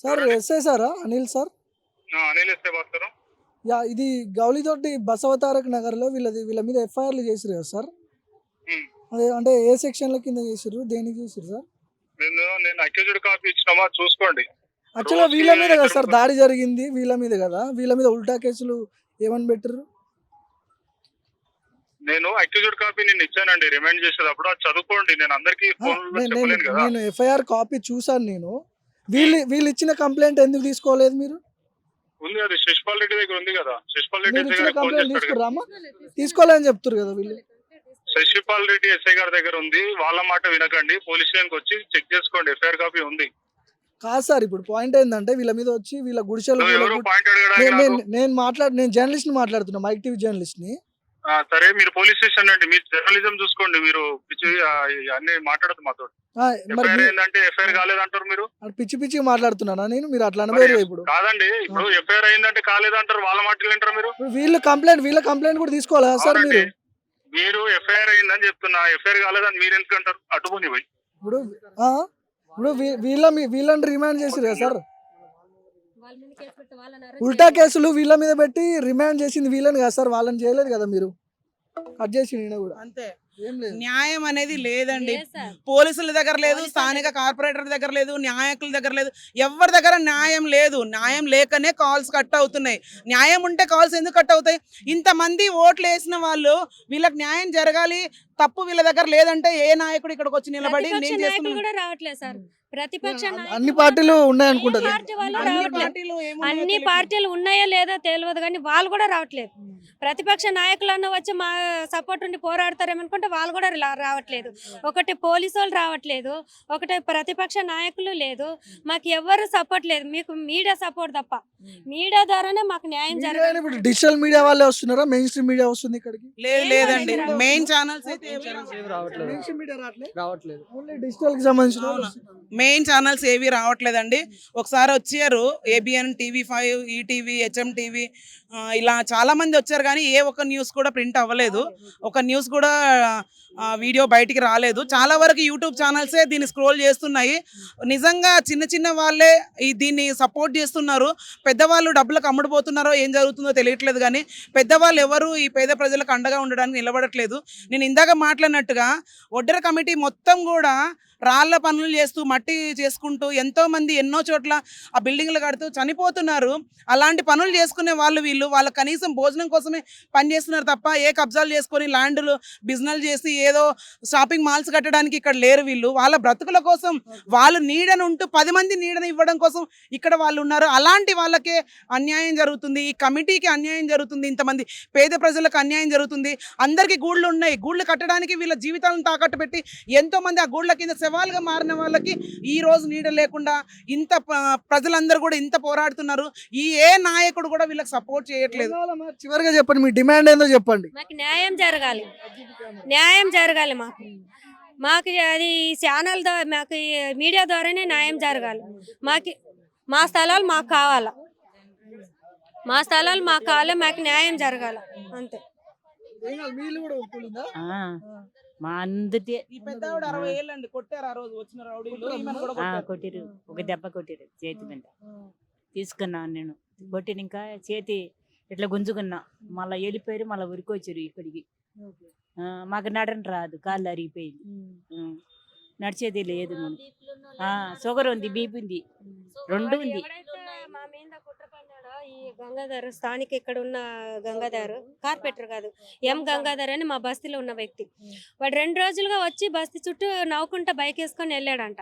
సార్, ఎస్ఐ సారా? అనిల్ సార్. యా, ఇది గౌలిదొడ్డి బసవతారక్ నగర్లో వీళ్ళ మీద ఎఫ్ఐఆర్లు చేసిరు కదా సార్? అదే అంటే ఏ సెక్షన్ల కింద చేసిరు, దేనికి చేసిరు సార్? నేను అక్యూజ్డ్ కాపీ ఇచ్చినామా చూసుకోండి. యాక్చువల్గా వీళ్ళ మీద కదా సార్ దాడి జరిగింది, వీళ్ళ మీద కదా. వీళ్ళ మీద ఉల్టా కేసులు ఏమని పెట్టారు? నేను అక్యూజ్డ్ కాపీ నేను ఇచ్చానండి రిమైండ్ చేసేటప్పుడు, అది చదువుకోండి. నేను అందరికి చెప్పలేను కదా. నేను ఎఫ్ఐఆర్ కాపీ చూసాను నేను. వీళ్ళు ఇచ్చిన కంప్లైంట్ ఎందుకు తీసుకోలేదు మీరు? ఉంది, అది శశిపాల్ రెడ్డి దగ్గర ఉంది కదా. శశిపాల్ రెడ్డి మీరు ఎస్ఐ ఇచ్చిన గారికి ఫోన్ కంప్లైంట్ చేస్తాడు కదా. తీసుకురామా? తీసుకోలేదని చెప్తారు కదా వీళ్ళు. శశిపాల్ రెడ్డి ఎస్ఐ గారి దగ్గర ఉంది, వాళ్ళ మాట వినకండి. పోలీస్ స్టేషన్కి వచ్చి చెక్ చేసుకోండి, ఎఫ్ఐఆర్ కాపీ ఉంది. కాదు సార్, ఇప్పుడు పాయింట్ ఏంటంటే వీళ్ళ మీద వచ్చి వీళ్ళ గుడిసెలు ఎవరు పాయింట్ అడగడానికి రాదు. నేను జర్నలిస్ట్ ని మాట్లాడుతున్నా, మైక్ టీవీ జర్నలిస్ట్ ని. సరే, మీరు పోలీస్ స్టేషన్ అండి, మీరు జర్నలిజం చూసుకోండి. మీరు పిచ్చి అన్ని మాట్లాడదు మాతో. ఎఫ్ఐఆర్ ఏంటంటే ఎఫ్ఐఆర్ కాలేదంటారు మీరు. పిచ్చి పిచ్చి మాట్లాడుతున్నానా నేను? మీరు అట్లా అనబోయారు ఇప్పుడు. కాదండి, ఇప్పుడు ఎఫ్ఐఆర్ అయిందంటే కాలేదంటారు, వాళ్ళ మాటలు వింటారు మీరు. వీళ్ళ కంప్లైంట్ కూడా తీసుకోవాలా సార్ మీరు? మీరు ఎఫ్ఐఆర్ అయిందని చెప్తున్నా, ఎఫ్ఐఆర్ కాలేదని మీరు ఎందుకు అంటారు? అటుపోని పోయి ఇప్పుడు వీళ్ళని రిమాండ్ చేసిరు కదా సార్? ఉల్టా కేసులు వీళ్ళ మీద పెట్టి రిమాండ్ చేసింది వీళ్ళని కదా సార్, వాళ్ళని చేయలేదు కదా మీరు. కట్ చేసి కూడా అంతే. ఏం లేదు, న్యాయం అనేది లేదండి. పోలీసుల దగ్గర లేదు, స్థానిక కార్పొరేటర్ దగ్గర లేదు, న్యాయకుల దగ్గర లేదు, ఎవరి దగ్గర న్యాయం లేదు. న్యాయం లేకనే కాల్స్ కట్ అవుతున్నాయి. న్యాయం ఉంటే కాల్స్ ఎందుకు కట్ అవుతాయి? ఇంతమంది ఓట్లు వేసిన వాళ్ళు వీళ్ళకి న్యాయం జరగాలి, తప్పు వీళ్ళ దగ్గర లేదంటే ఏ నాయకుడు ఇక్కడికి వచ్చి నిలబడి నేను చేస్తున్నాను కూడా రావట్లేదు సార్. ప్రతిపక్ష అన్ని పార్టీలు ఉన్నాయనుకుంటారు. అన్ని పార్టీలు ఉన్నాయో లేదో తెలియదు కానీ వాళ్ళు కూడా రావట్లేదు. ప్రతిపక్ష నాయకులన్నా వచ్చి మా సపోర్ట్ ఉండి పోరాడతారేమనుకుంటే వాళ్ళు కూడా రావట్లేదు. ఒకటి పోలీసు వాళ్ళు రావట్లేదు, ఒకటి ప్రతిపక్ష నాయకులు లేదు, మాకు ఎవరు సపోర్ట్ లేదు. మీకు మీడియా సపోర్ట్ తప్ప. మీడియా ద్వారానే మాకు న్యాయం జరగాలి. ఇప్పుడు డిజిటల్ మీడియా వాళ్ళే వస్తున్నారా? మెయిన్ స్ట్రీమ్ మీడియా వస్తుంది ఇక్కడికి? లేదండి, మెయిన్ ఛానల్స్ అయితే రావట్లేదు. ఓన్లీ డిజిటల్ కి సంబంధించిన మెయిన్ ఛానల్స్ ఏవి రావట్లేదండి. ఒకసారి వచ్చారు ABN, TV5, ETV, HM TV, ఇలా చాలా మంది వచ్చారు కానీ ఏ ఒక్క న్యూస్ కూడా ప్రింట్ అవ్వలేదు. ఒక న్యూస్ కూడా వీడియో బయటికి రాలేదు. చాలా వరకు యూట్యూబ్ ఛానల్సే దీన్ని స్క్రోల్ చేస్తున్నాయి. నిజంగా చిన్న చిన్న వాళ్ళే దీన్ని సపోర్ట్ చేస్తున్నారు. పెద్దవాళ్ళు డబ్బులకు అమ్ముడుపోతున్నారో ఏం జరుగుతుందో తెలియట్లేదు కానీ పెద్దవాళ్ళు ఎవరు ఈ పేద ప్రజలకు అండగా ఉండడానికి నిలబడట్లేదు. నేను ఇందాక మాట్లాడినట్టుగా ఒడ్డెర కమిటీ మొత్తం కూడా రాళ్ల పనులు చేస్తూ మట్టి చేసుకుంటూ ఎంతోమంది ఎన్నో చోట్ల ఆ బిల్డింగ్లు కడుతూ చనిపోతున్నారు. అలాంటి పనులు చేసుకునే వాళ్ళు వీళ్ళు. వాళ్ళ కనీసం భోజనం కోసమే పని చేస్తున్నారు తప్ప ఏ కబ్జాలు చేసుకొని ల్యాండ్లు బిజినెస్ చేసి ఏదో షాపింగ్ మాల్స్ కట్టడానికి ఇక్కడ లేరు వీళ్ళు. వాళ్ళ బ్రతుకుల కోసం వాళ్ళు నీడను ఉంటూ 10 మంది నీడను ఇవ్వడం కోసం ఇక్కడ వాళ్ళు ఉన్నారు. అలాంటి వాళ్ళకే అన్యాయం జరుగుతుంది, ఈ కమిటీకి అన్యాయం జరుగుతుంది, ఇంతమంది పేద ప్రజలకు అన్యాయం జరుగుతుంది. అందరికీ గూళ్ళు ఉన్నాయి, గూళ్ళు కట్టడానికి వీళ్ళ జీవితాలను తాకట్టు పెట్టి ఎంతోమంది ఆ గూళ్ళ కింద శవాలుగా మారిన వాళ్ళకి ఈ రోజు నీడ లేకుండా ఇంత ప్రజలందరూ కూడా ఇంత పోరాడుతున్నారు. ఏ నాయకుడు కూడా వీళ్ళకి సపోర్ట్ చేయట్లేదు. చివరిగా చెప్పండి, మీ డిమాండ్ ఏందో చెప్పండి. మాకు న్యాయం జరగాలి, న్యాయం జరగాలి. మాకు అది ఛానల్ ద్వారా, మాకు మీడియా ద్వారానే న్యాయం జరగాలి. మా స్థలాలు మాకు కావాలా, మా స్థలాలు మాకు కావాలి, మాకు న్యాయం జరగాలి అంతే. మా అందరికీ ఈ పెద్దవాడు 60 ఏళ్ళండి, కొట్టారు ఆ రోజు వచ్చిన రౌడీలు. ఈమెను కూడా కొట్టిరు, ఒక దెబ్బ కొట్టిరు చేతి మీద. తీసుకున్నాను నేను, కొట్టిన ఇంకా చేతి ఇట్లా గుంజుకున్నా. మళ్ళీ వెళ్ళిపోయారు, మళ్ళీ ఉరికొచ్చారు ఇక్కడికి. మాకు నడని రాదు, కాళ్ళు అరిగిపోయింది, నడిచేది లేదు. షుగర్ ఉంది, బీపీ ఉంది, 2 ఉంది. మా మీద కుట్ర పన్నాడు ఈ గంగాధర్, స్థానిక ఇక్కడ ఉన్న గంగాధర్, కార్పెంటర్ కాదు, ఎం గంగాధర్ అని మా బస్తీలో ఉన్న వ్యక్తి. వాడు 2 రోజులుగా వచ్చి బస్తీ చుట్టూ నవ్వుకుంటా బైక్ వేసుకొని వెళ్ళాడంట.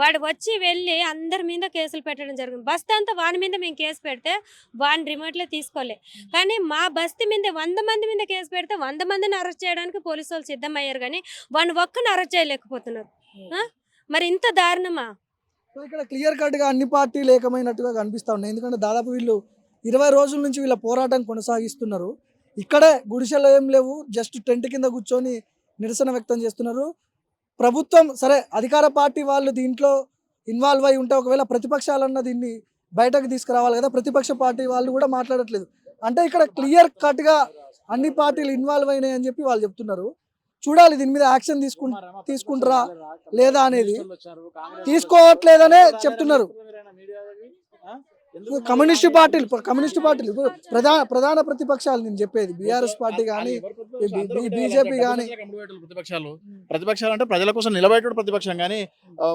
వాడు వచ్చి వెళ్ళి అందరి మీద కేసులు పెట్టడం జరిగింది. బస్తీ అంతా వాని మీద మేము కేసు పెడితే వాడిని రిమోట్లో తీసుకోలే. కానీ మా బస్తీ మీద 100 మంది మీద కేసు పెడితే 100 మందిని అరెస్ట్ చేయడానికి పోలీసు వాళ్ళు సిద్ధమయ్యారు, కానీ వాడిని ఒక్కని అరెస్ట్ చేయలేకపోతున్నారు. మరి ఇంత దారుణమా? సో ఇక్కడ క్లియర్ కట్గా అన్ని పార్టీలు ఏకమైనట్టుగా కనిపిస్తూ ఉన్నాయి. ఎందుకంటే దాదాపు వీళ్ళు 20 రోజుల నుంచి వీళ్ళ పోరాటం కొనసాగిస్తున్నారు. ఇక్కడే గుడిసెలు ఏం లేవు, జస్ట్ టెంట్ కింద కూర్చొని నిరసన వ్యక్తం చేస్తున్నారు. ప్రభుత్వం సరే, అధికార పార్టీ వాళ్ళు దీంట్లో ఇన్వాల్వ్ అయి ఉంటే ఒకవేళ ప్రతిపక్షాలన్న దీన్ని బయటకు తీసుకురావాలి కదా, ప్రతిపక్ష పార్టీ వాళ్ళు కూడా మాట్లాడట్లేదు. అంటే ఇక్కడ క్లియర్ కట్గా అన్ని పార్టీలు ఇన్వాల్వ్ అయినాయి అని చెప్పి వాళ్ళు చెప్తున్నారు. చూడాలి దీని మీద యాక్షన్ తీసుకుంటారా లేదా అనేది. తీసుకోవట్లేదనే చెప్తున్నారు కమ్యూనిస్ట్ పార్టీలు ఇప్పుడు ప్రధాన ప్రతిపక్షాలు. నేను చెప్పేది బీఆర్ఎస్ పార్టీ కానీ బీజేపీ కానీ. ప్రతిపక్షాలు అంటే ప్రజల కోసం నిలబడేటోడు ప్రతిపక్షం, కానీ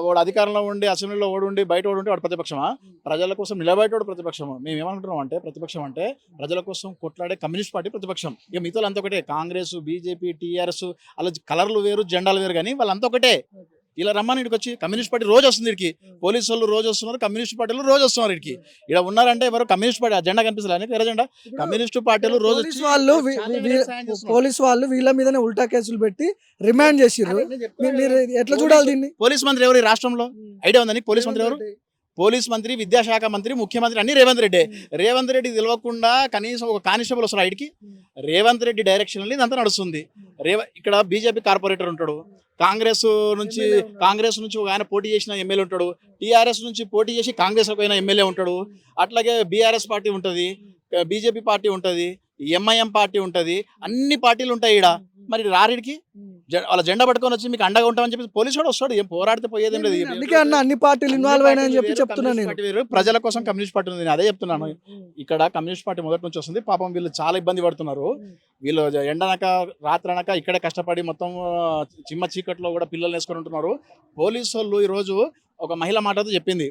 వాడు అధికారంలో ఉండి అసెంబ్లీలో ఓడి బయట ఉంటే వాడు ప్రతిపక్షమా? ప్రజల కోసం నిలబడేటోడు ప్రతిపక్షము. మేము ఏమనుకుంటున్నాం అంటే ప్రతిపక్షం అంటే ప్రజల కోసం కొట్లాడే కమ్యూనిస్ట్ పార్టీ ప్రతిపక్షం. ఇక మిగతా అంతా ఒకటే, కాంగ్రెస్, బీజేపీ, టీఆర్ఎస్, అలా కలర్లు వేరు, జెండాలు వేరు, కానీ వాళ్ళంతా ఒకటే. ఇలా రమ్మని ఇక్కడికి వచ్చి కమ్యూనిస్ట్ పార్టీ రోజు వస్తుంది ఇక్కడికి, పోలీసు వాళ్ళు రోజు వస్తున్నారు, కమ్యూనిస్ట్ పార్టీలు రోజు వస్తున్నారు ఇక్కడికి. ఇక్కడ ఉన్నారంటే ఎవరు కమ్యూనిస్ట్ పార్టీ జెండా కనిపిస్తలేదు, ఎర్ర జెండా. కమ్యూనిస్ట్ పార్టీలు రోజు పోలీసు వాళ్ళు వీళ్ళ మీదనే ఉల్టా కేసులు పెట్టి రిమాండ్ చేసిర్రు. మీరు ఎట్లా చూడాలి దీన్ని? పోలీస్ మంత్రి ఎవరు ఈ రాష్ట్రంలో? ఐడియా ఉందని? పోలీస్ మంత్రి ఎవరు? పోలీస్ మంత్రి, విద్యాశాఖ మంత్రి, ముఖ్యమంత్రి అన్ని రేవంత్ రెడ్డి. రేవంత్ రెడ్డి తెలియకుండా కనీసం ఒక కానిస్టేబుల్ వస్తారు ఐడికి. రేవంత్ రెడ్డి డైరెక్షన్ ఇదంతా నడుస్తుంది. ఇక్కడ బీజేపీ కార్పొరేటర్ ఉంటాడు, కాంగ్రెస్ నుంచి ఒక ఆయన పోటీ చేసిన ఎమ్మెల్యే ఉంటాడు, టీఆర్ఎస్ నుంచి పోటీ చేసి కాంగ్రెస్ పోయిన ఎమ్మెల్యే ఉంటాడు, అట్లాగే బీఆర్ఎస్ పార్టీ ఉంటుంది, బీజేపీ పార్టీ ఉంటుంది, ఎంఐఎం పార్టీ ఉంటుంది, అన్ని పార్టీలు ఉంటాయి ఈడ. మరి రారీడికి వాళ్ళ జెండా పట్టుకొని వచ్చి మీకు అండగా ఉంటామని చెప్పి పోలీసు కూడా వస్తాడు. ఏం పోరాడితే పోయేదేం లేదు. అందుకే అన్న అన్ని పార్టీలు ఇన్వాల్వ్ అయినాయని చెప్పి చెప్తున్నాను. ప్రజల కోసం కమ్యూనిస్ట్ పార్టీ ఉంది, నేను అదే చెప్తున్నాను. ఇక్కడ కమ్యూనిస్ట్ పార్టీ మొదటి నుంచి వస్తుంది. పాపం వీళ్ళు చాలా ఇబ్బంది పడుతున్నారు. వీళ్ళు ఎండనక రాత్రనక ఇక్కడే కష్టపడి మొత్తం చిమ్మ చీకట్లో కూడా పిల్లలు వేసుకొని ఉంటున్నారు. పోలీసు వాళ్ళు ఈరోజు ఒక మహిళ మాటతో చెప్పింది,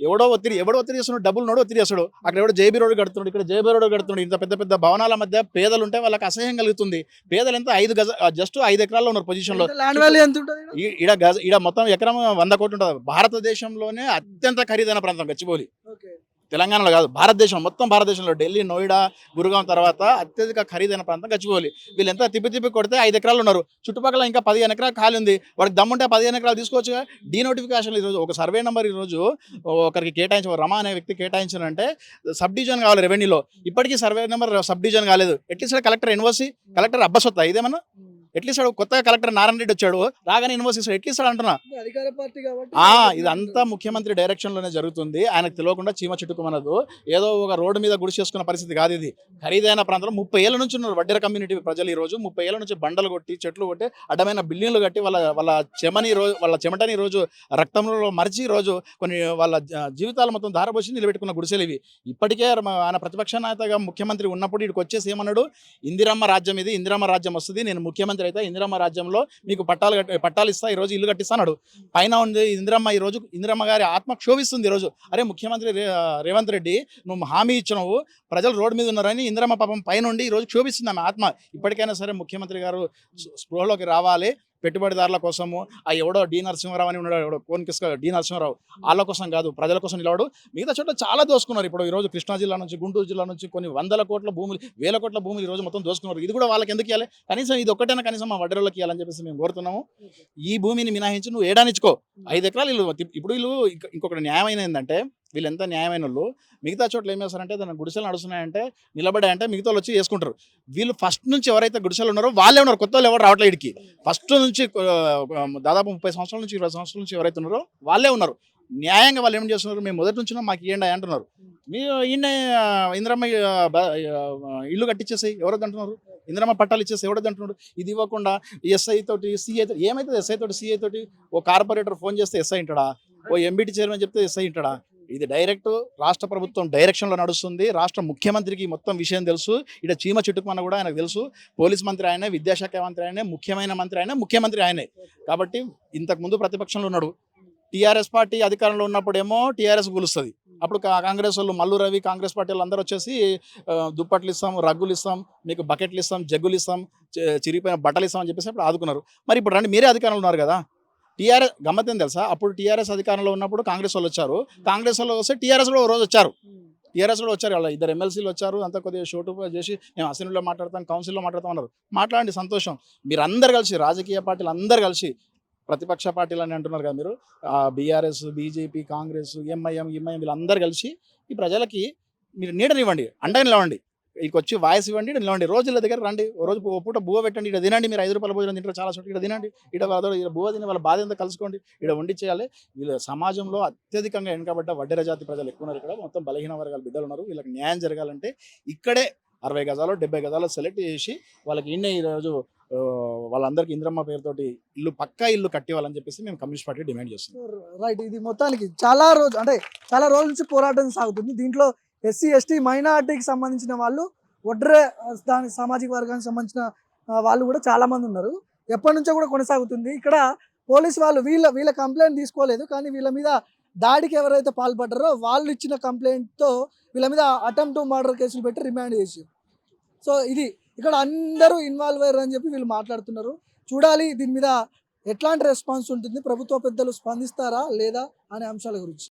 ఎవడో ఒత్తిడి చేస్తున్నాడు, డబ్బులు నోడు ఒత్తిడి చేస్తాడు. అక్కడ ఎవడో జేబీ రోడ్ కడుతున్నాడు, ఇక్కడ జేబీ రోడ్ కడుతున్నాడు. ఇంత పెద్ద పెద్ద భవనాల మధ్య పేదలు ఉంటే వాళ్ళకి అసహ్యం కలుగుతుంది. పేదలు ఎంత జస్ట్ 5 ఎకరాల్లో ఉన్నారు పొజిషన్ లో. ఈడ మొత్తం ఎకరం 100 కోట్లు ఉంటుంది. భారతదేశంలోనే అత్యంత ఖరీదైన ప్రాంతం గచ్చిబౌలి. తెలంగాణలో కాదు, భారతదేశం మొత్తం, భారతదేశంలో ఢిల్లీ, నోయిడా, గురుగాం తర్వాత అత్యధిక ఖరీదైన ప్రాంతం గచ్చిబౌలి. వీళ్ళు ఎంత తిప్పి కొడితే 5 ఎకరాలు ఉన్నారు. చుట్టుపక్కల ఇంకా 15 ఎకరాలు ఖాళీ ఉంది. వాడికి దమ్ముంటే 15 ఎకరాలు తీసుకోవచ్చుగా. డీనోటిఫికేషన్ ఈరోజు ఒక సర్వే నెంబర్ ఈరోజు ఒకరికి కేటాయించారు, రమా అనే వ్యక్తి కేటాయించారంటే సబ్ డివిజన్ కావాలి రెవెన్యూలో. ఇప్పటికీ సర్వే నెంబర్ సబ్ డివిజన్ కాలేదు. ఎట్లీస్ట్ కలెక్టర్ ఎన్ఓసి, కలెక్టర్ అబ్బసొత్తా ఇదేమన్నా? ఎట్లీస్ట్ కొత్తగా కలెక్టర్ నారాయణ రెడ్డి వచ్చాడు, రాగానే యూనివర్సిటీ ఎట్లీస్ట్ అంటున్నా. ఇదంతా ముఖ్యమంత్రి డైరెక్షన్ లోనే జరుగుతుంది. ఆయనకు తెలియకుండా చీమ చుట్టుకుమనదు. ఏదో ఒక రోడ్డు మీద గుడి చేసుకున్న పరిస్థితి కాదు ఇది. ఖరీదైన ప్రాంతంలో 30 ఏళ్ళ నుంచి ఉన్నారు వడ్డెర కమ్యూనిటీ ప్రజలు. ఈ రోజు 30 ఏళ్ళ నుంచి బండలు కొట్టి, చెట్లు కొట్టి, అడ్డమైన బిల్డింగ్లు కట్టి వాళ్ళ చెమటని రోజు రక్తంలో మరిచి రోజు కొన్ని వాళ్ళ జీవితాలు మొత్తం ధారపోసి నిలబెట్టుకున్న గుడిసెలు ఇవి. ఇప్పటికే ఆయన ప్రతిపక్ష నేతగా ముఖ్యమంత్రి ఉన్నప్పుడు ఇక్కడికి వచ్చేసి ఏమన్నాడు, ఇందిరమ్మ రాజ్యం ఇది, ఇందిరమ్మ రాజ్యం వస్తుంది, నేను ముఖ్యమంత్రి అయితే ఇందిరమ్మ రాజ్యంలో మీకు పట్టాలు ఇస్తా, ఈ రోజు ఇల్లు కట్టిస్తాడు. పైన ఉంది ఇందిరమ్మ. ఈ రోజు ఇందిరమ్మ గారి ఆత్మ క్షోభిస్తుంది. ఈ రోజు అరే ముఖ్యమంత్రి రేవంత్ రెడ్డి, నువ్వు హామీ ఇచ్చినావు, ప్రజలు రోడ్డు మీద ఉన్నారని ఇందిరమ్మ పాపం పైన ఉండి ఈ రోజు క్షోభిస్తుంది ఆమె ఆత్మ. ఇప్పటికైనా సరే ముఖ్యమంత్రి గారు స్పృహలోకి రావాలి. పెట్టుబడిదారుల కోసము, ఎవడో డి నరసింహారావు అని ఉన్నాడు, ఎవడో కోన్కిస్క డి నరసింహారావు, వాళ్ళ కోసం కాదు, ప్రజల కోసం నిలబడు. మిగతా చోట్ల చాలా దోసుకున్నారు. ఇప్పుడు ఈరోజు కృష్ణా జిల్లా నుంచి, గుంటూరు జిల్లా నుంచి కొన్ని 100 కోట్ల భూములు, 1000 కోట్ల భూములు ఈరోజు మొత్తం దోసుకున్నారు. ఇది కూడా వాళ్ళకి ఎందుకు ఇవ్వాలి? కనీసం ఇది ఒక్కటైనా కనీసం మా వడ్డీరోళ్ళకి ఇవ్వాలని చెప్పేసి మేము కోరుతున్నాము. ఈ భూమిని మినహాయించి నువ్వు ఏడానిచ్చుకో. 5 ఎకరాలు ఇల్లు. ఇప్పుడు వీళ్ళు ఇంకొకటి న్యాయమైన ఏంటంటే, వీళ్ళు ఎంత న్యాయమైన వాళ్ళు, మిగతా చోట్ల ఏం చేస్తారంటే దాని గుడిసెలు నడుస్తున్నాయంటే, నిలబడాయంటే మిగతా వాళ్ళు వచ్చి వేసుకుంటారు. వీళ్ళు ఫస్ట్ నుంచి ఎవరైతే గుడిసెలు ఉన్నారో వాళ్ళే ఉన్నారు, కొత్త వాళ్ళు ఎవరు రావట్లేదు ఇడికి. ఫస్ట్ నుంచి దాదాపు 30 సంవత్సరాల నుంచి 20 సంవత్సరాల నుంచి ఎవరైతే ఉన్నారో వాళ్ళే ఉన్నారు. న్యాయంగా వాళ్ళు ఏం చేస్తున్నారు, మేము మొదటి నుంచి మాకు ఇవ్వండి అంటున్నారు. మీరు ఈయన ఇందిరమ్మ ఇల్లు కట్టించేసాయి, ఎవరైతే అంటున్నారు, ఇందిరమ్మ పట్టాలు ఇచ్చేసి ఎవరైతే అంటున్నారు. ఇది ఇవ్వకుండా ఎస్ఐ తోటి, సిఐ తోటి, ఏమైతే ఎస్ఐ తోటి, సిఐ తోటి, ఓ కార్పొరేటర్ ఫోన్ చేస్తే ఎస్ఐ ఇంటాడా, ఓ ఎంబీటీ చైర్మన్ చెప్తే ఎస్ఐ ఇంటాడా? ఇది డైరెక్ట్ రాష్ట్ర ప్రభుత్వం డైరెక్షన్లో నడుస్తుంది. రాష్ట్ర ముఖ్యమంత్రికి మొత్తం విషయం తెలుసు. ఇక్కడ చీమ చుట్టుకున్న కూడా ఆయనకు తెలుసు. పోలీస్ మంత్రి ఆయనే, విద్యాశాఖ మంత్రి ఆయనే, ముఖ్యమైన మంత్రి ఆయనే, ముఖ్యమంత్రి ఆయనే. కాబట్టి ఇంతకుముందు ప్రతిపక్షంలో ఉన్నాడు. టీఆర్ఎస్ పార్టీ అధికారంలో ఉన్నప్పుడేమో టీఆర్ఎస్ కూలుస్తుంది, అప్పుడు కాంగ్రెస్ వాళ్ళు మల్లు రవి కాంగ్రెస్ పార్టీ వాళ్ళు అందరూ వచ్చేసి దుప్పట్లు ఇస్తాం, రగ్గులు ఇస్తాం, మీకు బకెట్లు ఇస్తాం, జగ్గులు ఇస్తాం, చిరిగిపోయిన బట్టలు ఇస్తాం అని చెప్పేసి అప్పుడు ఆదుకున్నారు. మరి ఇప్పుడు రండి, మీరే అధికారంలో ఉన్నారు కదా. టీఆర్ఎస్ గమ్మత్ ఏం తెలుసా, అప్పుడు టీఆర్ఎస్ అధికారంలో ఉన్నప్పుడు కాంగ్రెస్ వాళ్ళు వచ్చారు, కాంగ్రెస్ వాళ్ళు వస్తే టీఆర్ఎస్ కూడా ఒక రోజు వచ్చారు, టీఆర్ఎస్ కూడా వచ్చారు, వాళ్ళ 2 ఎమ్మెల్సీలు వచ్చారు, అంతా కొద్దిగా షోటు చేసి మేము అసెంబ్లీలో మాట్లాడతాం, కౌన్సిల్లో మాట్లాడతాం అన్నారు. మాట్లాడండి, సంతోషం. మీరు అందరు కలిసి, రాజకీయ పార్టీలు అందరు కలిసి, ప్రతిపక్ష పార్టీలు అని అంటున్నారు కదా మీరు, బీఆర్ఎస్, బీజేపీ, కాంగ్రెస్, ఎంఐఎం వీళ్ళందరూ కలిసి ఈ ప్రజలకి మీరు నీడనివ్వండి, అండగా నిలవండి, ఇక్కడికి వచ్చి వాయిస్ ఇవ్వండి, నిలవండి, రోజుల దగ్గర రండి, ఓ రోజు ఓ పూట బువ్వ పెట్టండి, ఇక్కడ తినండి, మీరు 5 రూపాయల భోజనం తింటారు చాలా చోట్ల, ఇక్కడ తినండి, ఇక్కడ బువ్వ తిని వాళ్ళ బాధ ఎంత కలుసుకోండి, ఇక్కడ వండి చేయాలి. వీళ్ళ సమాజంలో అత్యధికంగా వెనుకబడ్డ వడ్డెర జాతి ప్రజలు ఎక్కువ ఉన్నారు, ఇక్కడ మొత్తం బలహీన వర్గాల బిడ్డలు ఉన్నారు. వీళ్ళకి న్యాయం జరగాలంటే ఇక్కడే 60 గజాలు 70 గజాలు సెలెక్ట్ చేసి వాళ్ళకి ఈరోజు వాళ్ళందరికీ ఇంద్రమ్మ పేరుతోటి పక్కా ఇల్లు కట్టివ్వాలని చెప్పేసి మేము కమ్యూనిస్ట్ పార్టీ డిమాండ్ చేస్తున్నాం. రైట్, ఇది మొత్తానికి చాలా రోజుల నుంచి పోరాటం సాగుతుంది. దీంట్లో ఎస్సీ ఎస్టీ మైనార్టీకి సంబంధించిన వాళ్ళు, ఒడ్రే దాని సామాజిక వర్గానికి సంబంధించిన వాళ్ళు కూడా చాలా మంది ఉన్నారు. ఎప్పటి నుంచో కూడా కొనసాగుతుంది. ఇక్కడ పోలీసు వాళ్ళు వీళ్ళ కంప్లైంట్ తీసుకోలేదు, కానీ వీళ్ళ మీద దాడికి ఎవరైతే పాల్పడ్డారో వాళ్ళు ఇచ్చిన కంప్లైంట్తో వీళ్ళ మీద అటెంప్ట్ టు మర్డర్ కేసులు పెట్టి రిమాండ్ చేసి, సో ఇది ఇక్కడ అందరూ ఇన్వాల్వ్ అయ్యారు అని చెప్పి వీళ్ళు మాట్లాడుతున్నారు. చూడాలి దీని మీద ఎట్లాంటి రెస్పాన్స్ ఉంటుంది, ప్రభుత్వ పెద్దలు స్పందిస్తారా లేదా అనే అంశాల గురించి.